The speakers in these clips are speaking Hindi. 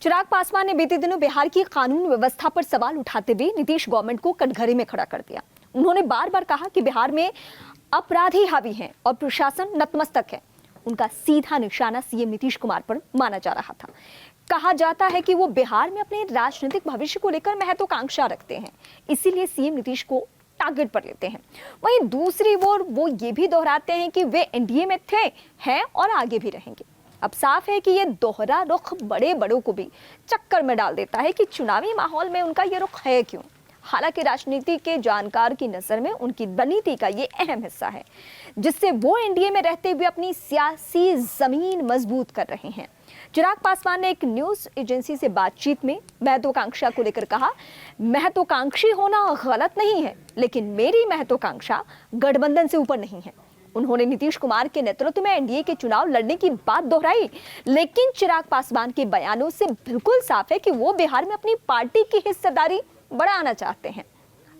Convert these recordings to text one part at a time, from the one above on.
चिराग पासवान ने बीते दिनों बिहार की कानून व्यवस्था पर सवाल उठाते हुए नीतीश गवर्नमेंट को कटघरे में खड़ा कर दिया। उन्होंने बार बार कहा कि बिहार में अपराधी हावी हैं और प्रशासन नतमस्तक है। उनका सीधा निशाना सीएम नीतीश कुमार पर माना जा रहा था। कहा जाता है कि वो बिहार में अपने राजनीतिक भविष्य को लेकर महत्वाकांक्षा रखते हैं, इसीलिए सीएम नीतीश को टारगेट पर लेते हैं। वहीं दूसरी ओर वो ये भी दोहराते हैं कि वे एनडीए में थे, हैं और आगे भी रहेंगे। अब साफ है कि ये दोहरा रुख बड़े बड़ों को भी चक्कर में डाल देता है कि चुनावी माहौल में उनका ये रुख है क्यों। हालांकि राजनीति के जानकार की नजर में उनकी रणनीति का ये अहम हिस्सा है, जिससे वो एनडीए में रहते हुए अपनी सियासी जमीन मजबूत कर रहे हैं। चिराग पासवान ने एक न्यूज एजेंसी से बातचीत में महत्वाकांक्षा को लेकर कहा, महत्वाकांक्षी होना गलत नहीं है, लेकिन मेरी महत्वाकांक्षा गठबंधन से ऊपर नहीं है। उन्होंने नीतीश कुमार के नेतृत्व में एनडीए के चुनाव लड़ने की बात दोहराई, लेकिन चिराग पासवान के बयानों से बिल्कुल साफ है कि वो बिहार में अपनी पार्टी की हिस्सेदारी बढ़ाना चाहते हैं।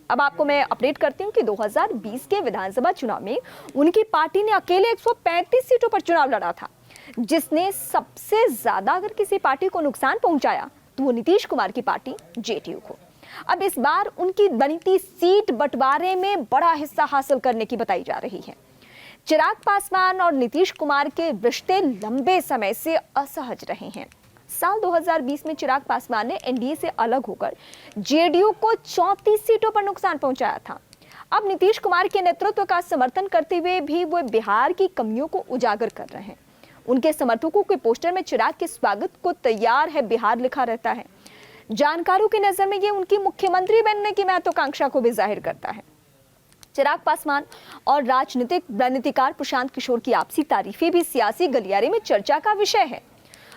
अब आपको मैं अपडेट करती हूं कि 2020 के विधानसभा चुनाव में उनकी पार्टी ने अकेले 135 सीटों पर चुनाव लड़ा था, जिसने सबसे ज्यादा अगर किसी पार्टी को नुकसान पहुंचाया तो वो नीतीश कुमार की पार्टी जेडीयू को। अब इस बार उनकी रणनीति सीट बंटवारे में बड़ा हिस्सा हासिल करने की बताई जा रही है। चिराग पासवान और नीतीश कुमार के रिश्ते लंबे समय से असहज रहे हैं। साल 2020 में चिराग पासवान ने एनडीए से अलग होकर जेडीयू को 34 सीटों पर नुकसान पहुंचाया था। अब नीतीश कुमार के नेतृत्व का समर्थन करते हुए भी वो बिहार की कमियों को उजागर कर रहे हैं। उनके समर्थकों के पोस्टर में चिराग के स्वागत को तैयार है बिहार लिखा रहता है। जानकारों की नजर में ये उनकी मुख्यमंत्री बनने की महत्वाकांक्षा को भी जाहिर करता है। चिराग पासवान और राजनीतिक रणनीतिकार प्रशांत किशोर की आपसी तारीफें भी सियासी गलियारे में चर्चा का विषय है।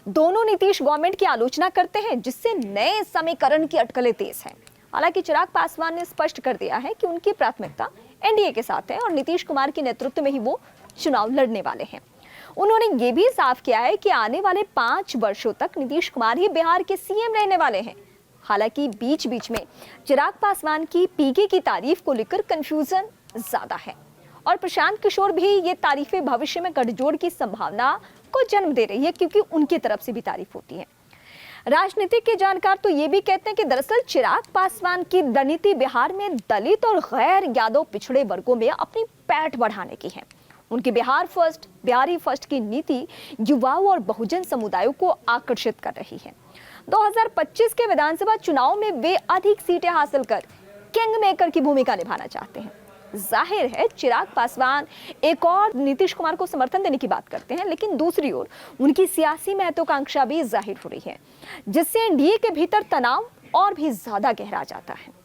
दोनों नीतीश गवर्नमेंट की आलोचना करते हैं, जिससे नए समीकरण की अटकलें तेज हैं। हालांकि चिराग पासवान ने स्पष्ट कर दिया है कि उनकी प्राथमिकता एनडीए के साथ है और नीतीश कुमार के नेतृत्व में ही वो चुनाव लड़ने वाले हैं। उन्होंने ये भी साफ किया है कि आने वाले 5 वर्षों तक नीतीश कुमार ही बिहार के सीएम रहने वाले हैं। हालांकि बीच बीच में चिराग पासवान की पीके की तारीफ को लेकर कंफ्यूजन ज्यादा है और प्रशांत किशोर भी ये तारीफें भविष्य में गठजोड़ की संभावना को जन्म दे रही है, क्योंकि उनकी तरफ से भी तारीफ होती है। राजनीतिक के जानकार तो ये भी कहते हैं कि दरअसल चिराग पासवान की रणनीति बिहार में दलित और गैर यादव पिछड़े वर्गों में अपनी पैठ बढ़ाने की है। उनकी बिहार फर्स्ट, बिहारी फर्स्ट की नीति युवाओं और बहुजन समुदायों को आकर्षित कर रही है। 2025 के विधानसभा चुनाव में वे अधिक सीटें हासिल कर किंग मेकर की भूमिका निभाना चाहते हैं। जाहिर है चिराग पासवान एक और नीतीश कुमार को समर्थन देने की बात करते हैं, लेकिन दूसरी ओर उनकी सियासी महत्वाकांक्षा भी जाहिर हो रही है, जिससे एनडीए के भीतर तनाव और भी ज्यादा गहरा जाता है।